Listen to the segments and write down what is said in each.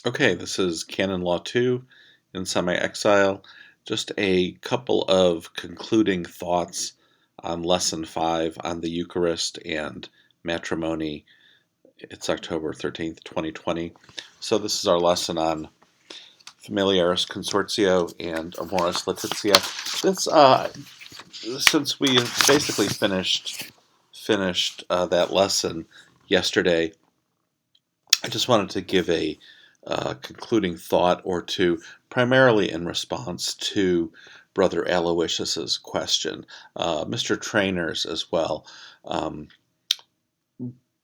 Okay, this is Canon Law II in Semi-Exile. Just a couple of concluding thoughts on Lesson 5 on the Eucharist and Matrimony. It's October 13th, 2020. So this is our lesson on Familiaris Consortio and Amoris Laetitia. Since we basically finished that lesson yesterday, I just wanted to give a concluding thought or two, primarily in response to Brother Aloysius's question, Mr. Trainer's as well.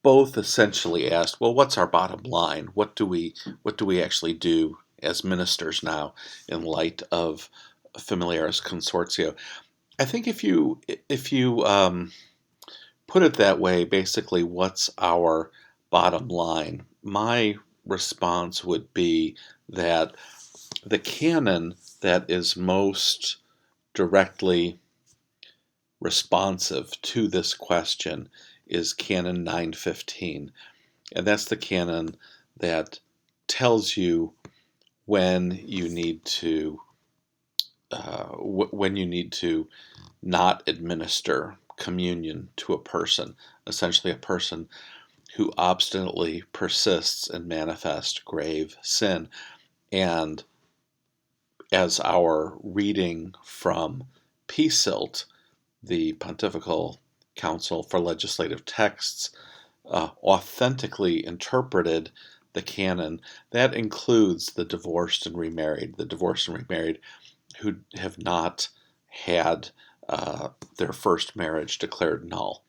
Both essentially asked, well, what's our bottom line? What do we actually do as ministers now in light of Familiaris Consortio? I think if you put it that way, basically, what's our bottom line? My response would be that the canon that is most directly responsive to this question is Canon 915, and that's the canon that tells you when you need to not administer communion to a person, essentially a person who obstinately persists in manifest grave sin. And as our reading from PSILT, the Pontifical Council for Legislative Texts, authentically interpreted the canon, that includes the divorced and remarried who have not had their first marriage declared null.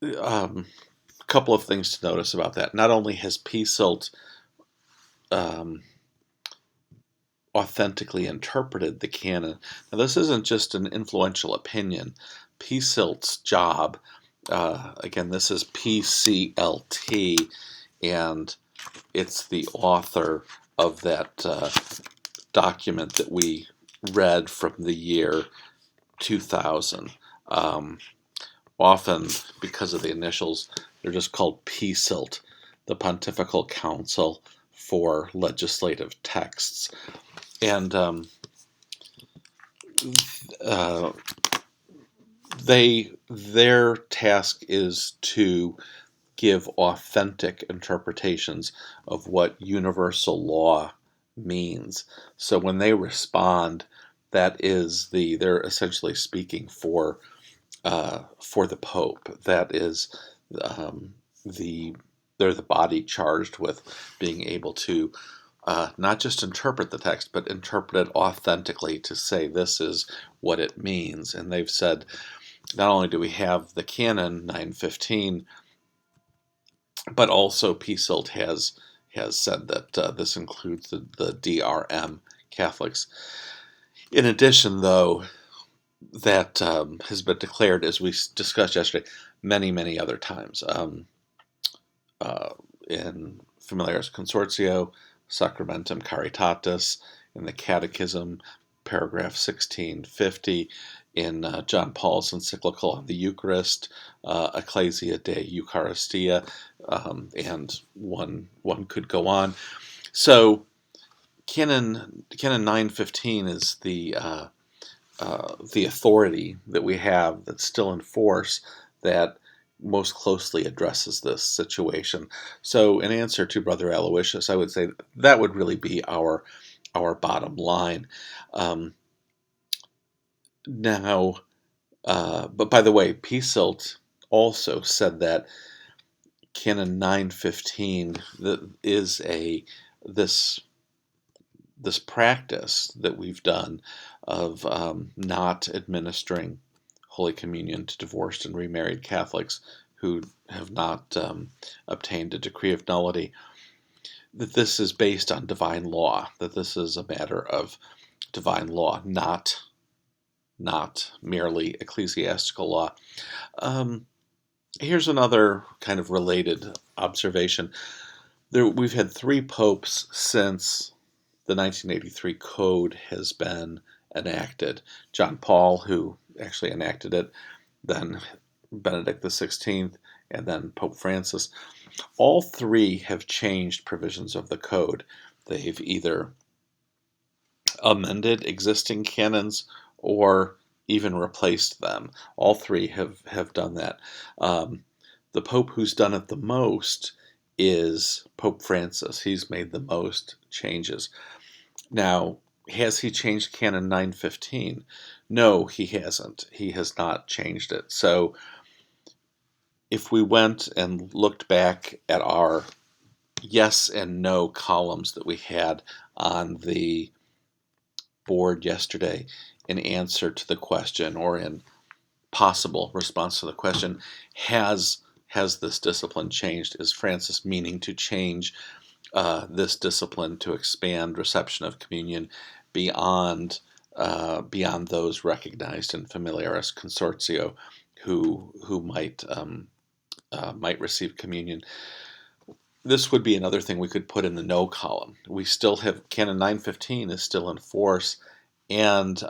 A couple of things to notice about that. Not only has PSILT authentically interpreted the canon, now this isn't just an influential opinion. PSILT's job, again, this is PCLT, and it's the author of that document that we read from the year 2000. Often, because of the initials, they're just called PSILT, the Pontifical Council for Legislative Texts. And their task is to give authentic interpretations of what universal law means. So when they respond, they're essentially speaking for the Pope. That is, they're the body charged with being able to not just interpret the text, but interpret it authentically to say this is what it means. And they've said, not only do we have the canon 915, but also PSILT has said that this includes the DRM Catholics. In addition, though, that has been declared, as we discussed yesterday, many other times in Familiaris Consortio, Sacramentum Caritatis, in the Catechism, paragraph 1650, in John Paul's encyclical on the Eucharist, Ecclesia de Eucharistia, and one could go on. So Canon 915 is the authority that we have that's still in force that most closely addresses this situation. So in answer to Brother Aloysius, I would say that would really be our bottom line. But by the way, PSILT also said that Canon 915 is this practice that we've done of not administering Holy Communion to divorced and remarried Catholics who have not obtained a decree of nullity, that this is based on divine law, that this is a matter of divine law, not merely ecclesiastical law. Here's another kind of related observation. We've had 3 popes since the 1983 Code has been enacted. John Paul, who actually enacted it, then Benedict XVI, and then Pope Francis. All three have changed provisions of the code. They've either amended existing canons or even replaced them. All three have done that. The Pope who's done it the most is Pope Francis. He's made the most changes. Now, has he changed Canon 915? No, he hasn't. He has not changed it. So if we went and looked back at our yes and no columns that we had on the board yesterday in answer to the question, or in possible response to the question, has this discipline changed? Is Francis meaning to change this discipline to expand reception of communion beyond those recognized in Familiaris Consortio who might receive communion? This would be another thing we could put in the no column. We still have Canon 915 is still in force, and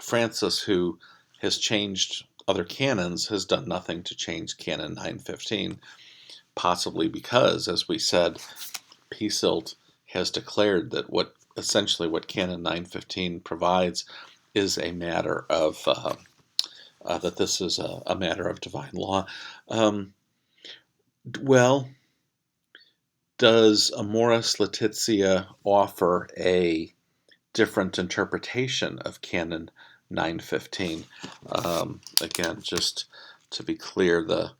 Francis, who has changed other canons, has done nothing to change Canon 915, possibly because, as we said, Piesilt has declared that essentially what Canon 915 provides is a matter of that this is a matter of divine law. Well, does Amoris Laetitia offer a different interpretation of Canon 915? Again, just to be clear, the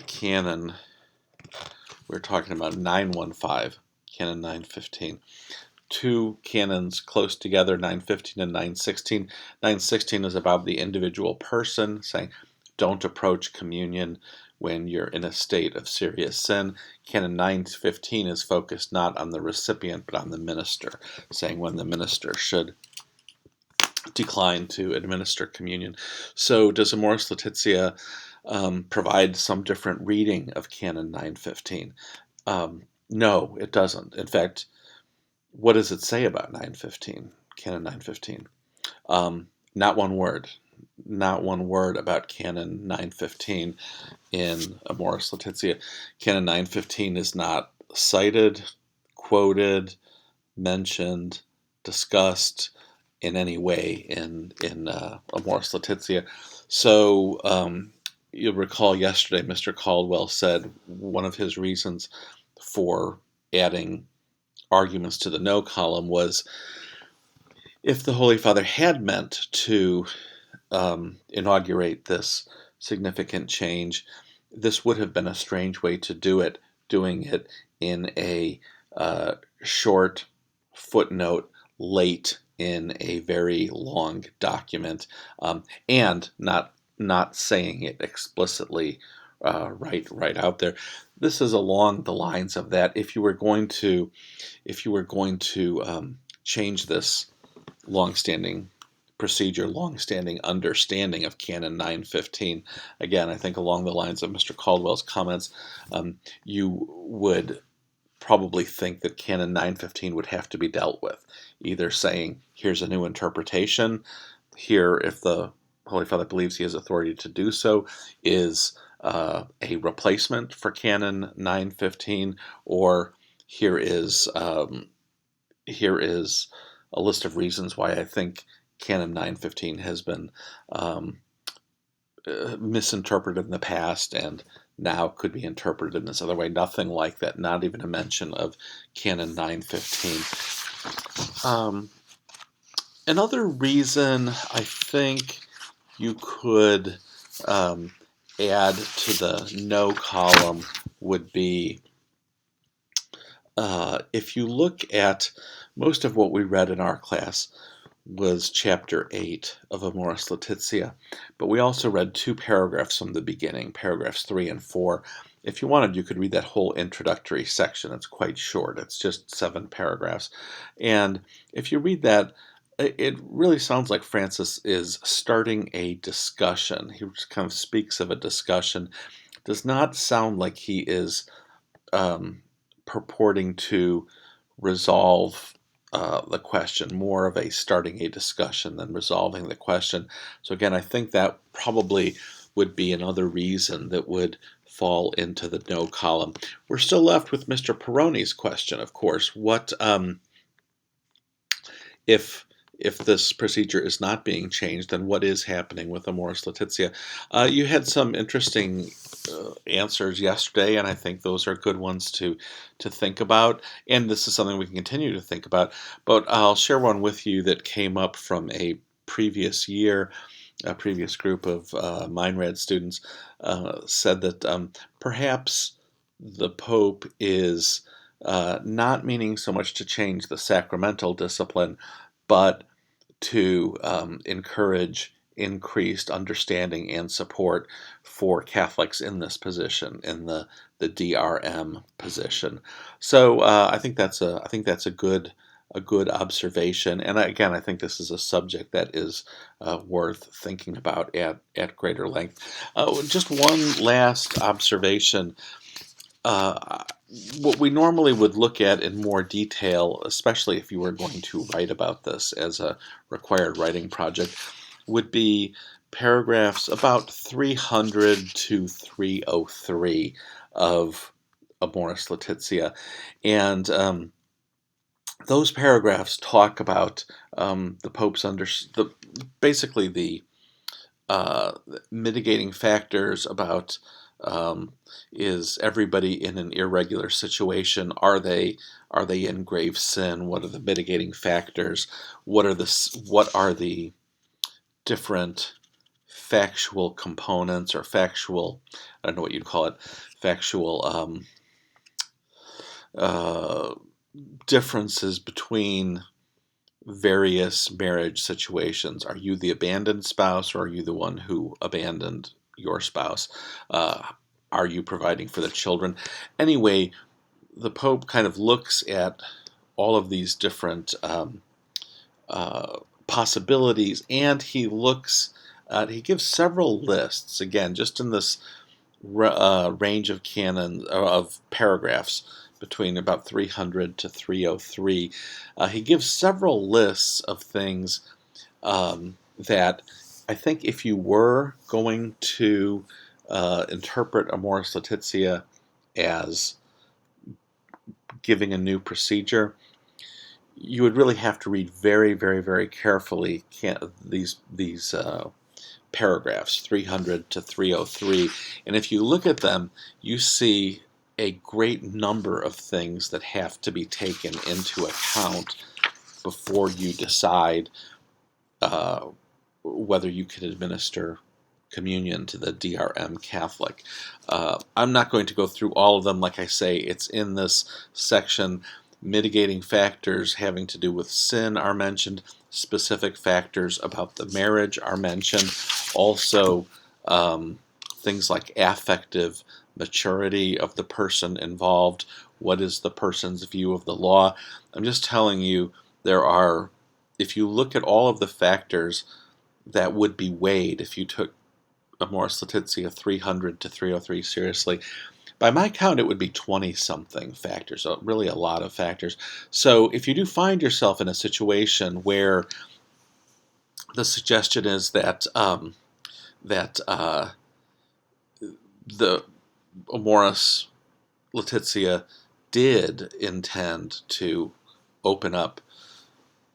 canon we're talking about 915, Canon 915. Two canons close together, 915 and 916. 916 is about the individual person, saying don't approach communion when you're in a state of serious sin. Canon 915 is focused not on the recipient but on the minister, saying when the minister should decline to administer communion. So does Amoris Laetitia provide some different reading of Canon 915? No, it doesn't. In fact, what does it say about 915, Canon 915? Not one word. Not one word about Canon 915 in Amoris Laetitia. Canon 915 is not cited, quoted, mentioned, discussed in any way in Amoris Laetitia. So you'll recall yesterday Mr. Caldwell said one of his reasons for adding arguments to the no column was if the Holy Father had meant to inaugurate this significant change, this would have been a strange way to do it, doing it in a short footnote late in a very long document, and not saying it explicitly right out there. This is along the lines of that. If you were going to change this long-standing procedure, long-standing understanding of Canon 915, again, I think along the lines of Mr. Caldwell's comments, you would probably think that Canon 915 would have to be dealt with, either saying, here's a new interpretation, here, if the Holy Father believes he has authority to do so, is a replacement for Canon 915, or here is a list of reasons why I think Canon 915 has been misinterpreted in the past and now could be interpreted in this other way. Nothing like that, not even a mention of Canon 915. Another reason I think you could add to the no column would be if you look at most of what we read in our class was chapter 8 of Amoris Laetitia, but we also read 2 paragraphs from the beginning, paragraphs 3 and 4. If you wanted, you could read that whole introductory section. It's quite short. It's just 7 paragraphs. And if you read that, it really sounds like Francis is starting a discussion. He just kind of speaks of a discussion. Does not sound like he is purporting to resolve the question, more of a starting a discussion than resolving the question. So again, I think that probably would be another reason that would fall into the no column. We're still left with Mr. Peroni's question, of course. What if this procedure is not being changed, then what is happening with Amoris Laetitia? You had some interesting answers yesterday, and I think those are good ones to think about. And this is something we can continue to think about. But I'll share one with you that came up from a previous year. A previous group of Meinrad students said that perhaps the Pope is not meaning so much to change the sacramental discipline, but to encourage increased understanding and support for Catholics in this position, in the DRM position. So I think that's a good observation. And again, I think this is a subject that is worth thinking about at greater length. Just one last observation. What we normally would look at in more detail, especially if you were going to write about this as a required writing project, would be paragraphs about 300 to 303 of Amoris Laetitia. And those paragraphs talk about the Pope's basically the mitigating factors about is everybody in an irregular situation? Are they in grave sin? What are the mitigating factors? What are the different factual components or factual, I don't know what you'd call it, factual differences between various marriage situations? Are you the abandoned spouse, or are you the one who abandoned your spouse? Are you providing for the children? Anyway, the Pope kind of looks at all of these different possibilities, and he gives several lists, again, just in this range of of paragraphs between about 300 to 303. He gives several lists of things that I think if you were going to interpret Amoris Laetitia as giving a new procedure, you would really have to read very, very, very carefully these paragraphs, 300 to 303. And if you look at them, you see a great number of things that have to be taken into account before you decide whether you can administer communion to the DRM Catholic. I'm not going to go through all of them. Like I say, it's in this section. Mitigating factors having to do with sin are mentioned. Specific factors about the marriage are mentioned. Also, things like affective maturity of the person involved. What is the person's view of the law? I'm just telling you, if you look at all of the factors that would be weighed if you took Amoris Laetitia 300 to 303 seriously, by my count, it would be 20-something factors, so really a lot of factors. So if you do find yourself in a situation where the suggestion is that the Amoris Laetitia did intend to open up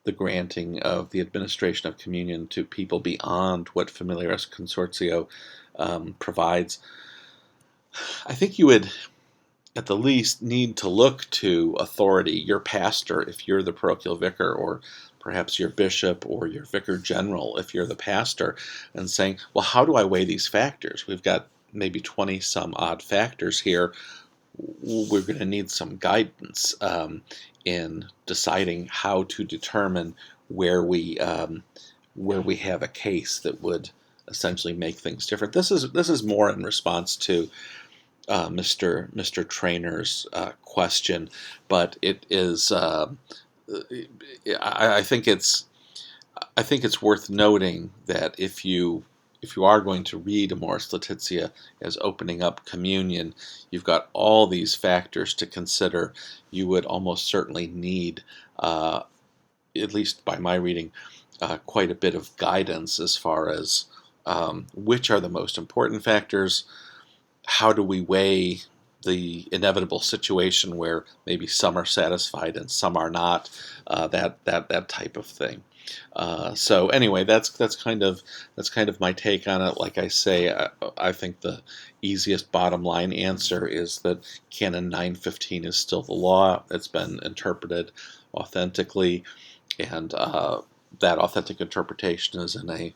the granting of the administration of communion to people beyond what Familiaris Consortio provides, I think you would at the least need to look to authority, your pastor if you're the parochial vicar, or perhaps your bishop or your vicar general if you're the pastor, and saying, well, how do I weigh these factors? We've got maybe 20 some odd factors here. We're going to need some guidance in deciding how to determine where we have a case that would essentially make things different. This is more in response to Mr. Trainer's question, but it is. I think it's worth noting that if you are going to read Amoris Laetitia as opening up communion, you've got all these factors to consider. You would almost certainly need, at least by my reading, quite a bit of guidance as far as which are the most important factors, how do we weigh the inevitable situation where maybe some are satisfied and some are not, that type of thing. So anyway, that's kind of my take on it. Like I say, I think the easiest bottom line answer is that Canon 915 is still the law. It's been interpreted authentically, and that authentic interpretation is in a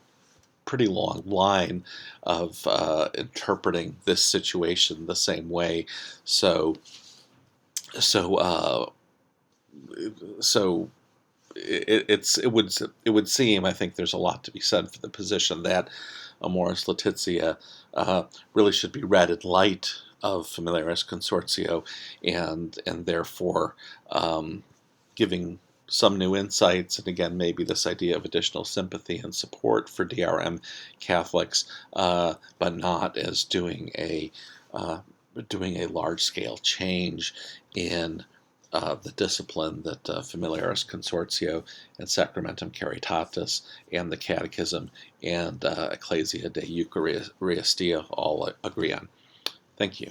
pretty long line of interpreting this situation the same way. So so uh, so it would seem, I think there's a lot to be said for the position that Amoris Laetitia really should be read in light of Familiaris Consortio, and therefore giving some new insights, and again maybe this idea of additional sympathy and support for DRM Catholics, but not as doing a large-scale change in the discipline that Familiaris Consortio and Sacramentum Caritatis and the Catechism and Ecclesia de Eucharistia all agree on. Thank you.